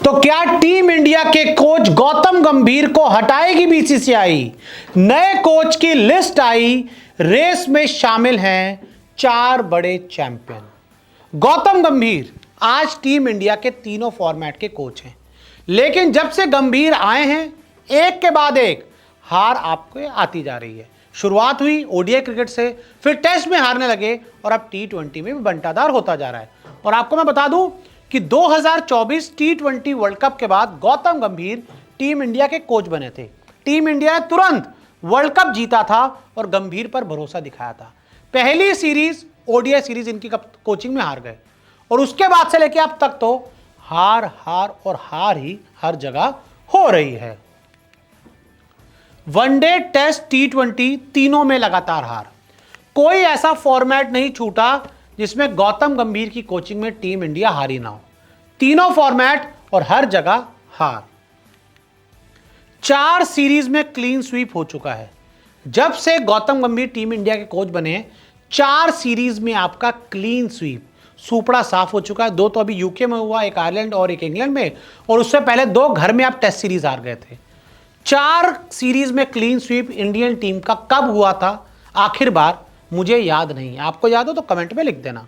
तो क्या team India के कोच गौतम गंभीर को हटाएगी बीसीसीआई? नए कोच की लिस्ट आई, रेस में शामिल हैं 4 बड़े चैंपियन। गौतम गंभीर आज टीम इंडिया के तीनों फॉर्मेट के कोच हैं, लेकिन जब से गंभीर आए हैं एक के बाद एक हार आपको आती जा रही है। शुरुआत हुई ओडीआई क्रिकेट से, फिर टेस्ट में हारने लगे और अब टी20 में भी बंटाधार होता जा रहा है। और आपको मैं बता दूं कि 2024 टी20 वर्ल्ड कप के बाद गौतम गंभीर टीम इंडिया के कोच बने थे। टीम इंडिया ने तुरंत वर्ल्ड कप जीता था और गंभीर पर भरोसा दिखाया था। पहली सीरीज ओडीआई सीरीज इनकी कोचिंग में हार गए और उसके बाद से लेकर अब तक तो हार हार और हार ही हर जगह हो रही है। वनडे, टेस्ट, टी20 तीनों में लगातार हार। कोई ऐसा फॉर्मेट नहीं छूटा जिसमें गौतम गंभीर की कोचिंग में टीम इंडिया हारी ना हो। तीनों फॉर्मेट और हर जगह हार। 4 सीरीज में क्लीन स्वीप हो चुका है। जब से गौतम गंभीर टीम इंडिया के कोच बने 4 सीरीज में आपका क्लीन स्वीप, सुपड़ा साफ हो चुका है। 2 तो अभी यूके में हुआ, एक आयरलैंड और एक इंग्लैंड में, और उससे पहले 2 घर में आप टेस्ट सीरीज हार गए थे। 4 सीरीज में क्लीन स्वीप इंडियन टीम का कब हुआ था आखिर बार, मुझे याद नहीं। आपको याद हो तो कमेंट में लिख देना।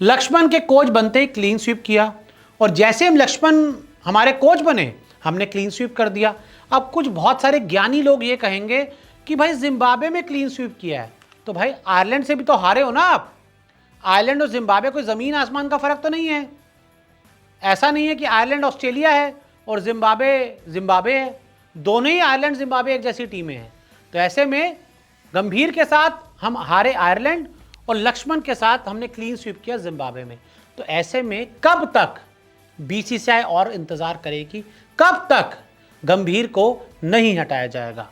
लक्ष्मण के कोच बनते ही क्लीन स्वीप किया, और जैसे हम लक्ष्मण हमारे कोच बने हमने क्लीन स्वीप कर दिया। अब कुछ बहुत सारे ज्ञानी लोग ये कहेंगे कि भाई जिम्बाब्वे में क्लीन स्वीप किया है, तो भाई आयरलैंड से भी तो हारे हो ना आप। आयरलैंड और जिम्बाब्वे कोई जमीन आसमान का फर्क तो नहीं है। ऐसा नहीं है कि आयरलैंड ऑस्ट्रेलिया है और जिम्बाब्वे है। दोनों ही आयरलैंड जिम्बाब्वे एक जैसी टीमें हैं। तो ऐसे में गंभीर के साथ हम हारे आयरलैंड और लक्ष्मण के साथ हमने क्लीन स्वीप किया जिम्बाब्वे में। तो ऐसे में कब तक बीसीसीआई और इंतजार करेगी, कब तक गंभीर को नहीं हटाया जाएगा।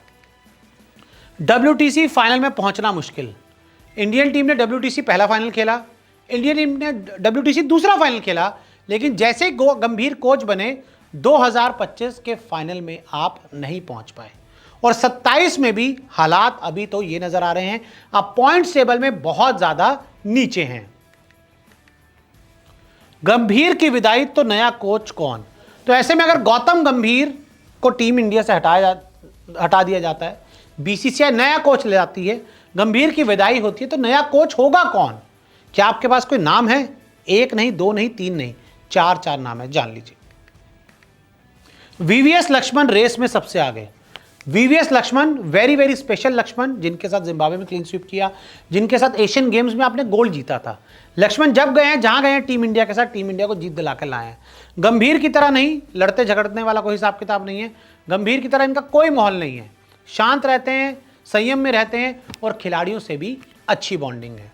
WTC फाइनल में पहुंचना मुश्किल। इंडियन टीम ने WTC पहला फाइनल खेला, इंडियन टीम ने WTC दूसरा फाइनल खेला, लेकिन जैसे गंभीर कोच बने 2025 के फाइनल में आप नहीं पहुंच पाए। और 27 में भी हालात अभी तो ये नजर आ रहे हैं, आप पॉइंट्स टेबल में बहुत ज्यादा नीचे हैं। गंभीर की विदाई तो नया कोच कौन? तो ऐसे में अगर गौतम गंभीर को टीम इंडिया से हटा दिया जाता है, बीसीसीआई नया कोच ले आती है, गंभीर की विदाई होती है, तो नया कोच होगा कौन? क्या आपके पास कोई नाम है? 1 नहीं, 2 नहीं, 3 नहीं, 4 नाम है, जान लीजिए। वीवीएस लक्ष्मण रेस में सबसे आगे। VVS Laxman very very special Laxman, जिनके साथ जिम्बाब्वे में क्लीन स्वीप किया, जिनके साथ एशियन गेम्स में आपने गोल्ड जीता था। लक्ष्मण जब गए हैं जहां गए हैं टीम इंडिया के साथ, टीम इंडिया को जीत दिलाकर लाए हैं। गंभीर की तरह नहीं, लड़ते झगड़ने वाला कोई हिसाब किताब नहीं है। गंभीर की तरह इनका कोई माहौल नहीं है, शांत रहते हैं, संयम में रहते हैं और खिलाड़ियों से भी अच्छी बॉन्डिंग है।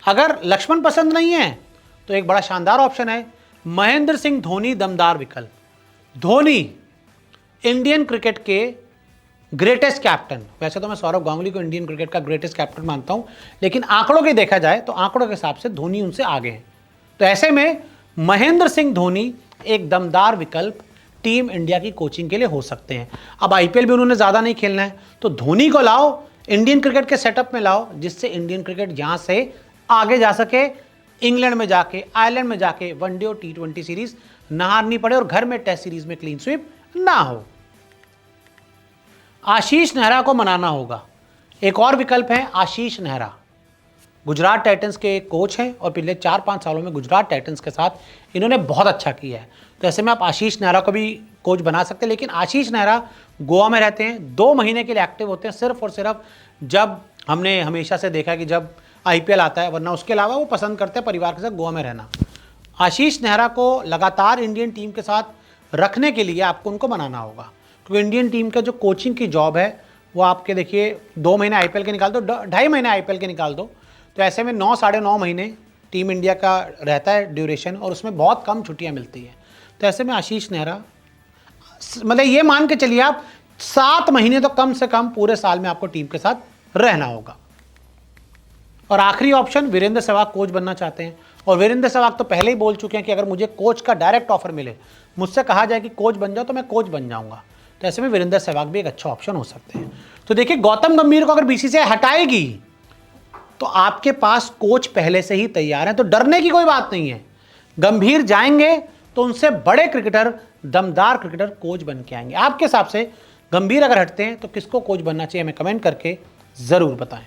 अगर लक्ष्मण पसंद नहीं है तो एक बड़ा शानदार ऑप्शन है महेंद्र सिंह धोनी, दमदार विकल्प। धोनी इंडियन क्रिकेट के ग्रेटेस्ट कैप्टन, वैसे तो मैं सौरव गांगुली को इंडियन क्रिकेट का ग्रेटेस्ट कैप्टन मानता हूं, लेकिन आंकड़ों के देखा जाए तो आंकड़ों के हिसाब से धोनी उनसे आगे हैं। तो ऐसे में महेंद्र सिंह धोनी एक दमदार विकल्प टीम इंडिया की कोचिंग के लिए हो सकते हैं। अब आईपीएल भी उन्होंने ज़्यादा नहीं खेलना है, तो धोनी को लाओ, इंडियन क्रिकेट के सेटअप में लाओ, जिससे इंडियन क्रिकेट यहाँ से आगे जा सके, इंग्लैंड में जाके, आयरलैंड में जाके वनडे और टी20 सीरीज ना हारनी पड़े और घर में टेस्ट सीरीज में क्लीन स्वीप ना हो। आशीष नेहरा को मनाना होगा। एक और विकल्प है आशीष नेहरा, गुजरात टाइटंस के कोच हैं और पिछले 4-5 सालों में गुजरात टाइटंस के साथ इन्होंने बहुत अच्छा किया है। तो ऐसे में आप आशीष नेहरा को भी कोच बना सकते हैं, लेकिन आशीष नेहरा गोवा में रहते हैं, 2 महीने के लिए एक्टिव होते हैं, सिर्फ और सिर्फ जब हमने हमेशा से देखा कि जब आईपीएल आता है, वरना उसके अलावा वो पसंद करते हैं परिवार के साथ गोवा में रहना। आशीष नेहरा को लगातार इंडियन टीम के साथ रखने के लिए आपको उनको बनाना होगा, क्योंकि इंडियन टीम का जो कोचिंग की जॉब है वो आपके देखिए 2 महीने आईपीएल के निकाल दो, 2.5 महीने आईपीएल के निकाल दो, तो ऐसे में 9 साढ़े 9 महीने टीम इंडिया का रहता है ड्यूरेशन, और उसमें बहुत कम छुट्टियां मिलती हैं। तो ऐसे में आशीष नेहरा, मतलब ये मान के चलिए आप 7 महीने तो कम से कम पूरे साल में आपको टीम के साथ रहना होगा। और आखिरी ऑप्शन वीरेंद्र सहवाग कोच बनना चाहते हैं, और वीरेंद्र सहवाग तो पहले ही बोल चुके हैं कि अगर मुझे कोच का डायरेक्ट ऑफर मिले, मुझसे कहा जाए कि कोच बन जाओ, तो मैं कोच बन जाऊंगा। तो ऐसे में वीरेंद्र सहवाग भी एक अच्छा ऑप्शन हो सकते हैं। तो देखिए, गौतम गंभीर को अगर बीसीसीआई हटाएगी तो आपके पास कोच पहले से ही तैयार है, तो डरने की कोई बात नहीं है। गंभीर जाएंगे तो उनसे बड़े क्रिकेटर, दमदार क्रिकेटर कोच बन के आएंगे। आपके हिसाब से गंभीर अगर हटते हैं तो किसको कोच बनना चाहिए, हमें कमेंट करके ज़रूर बताएं।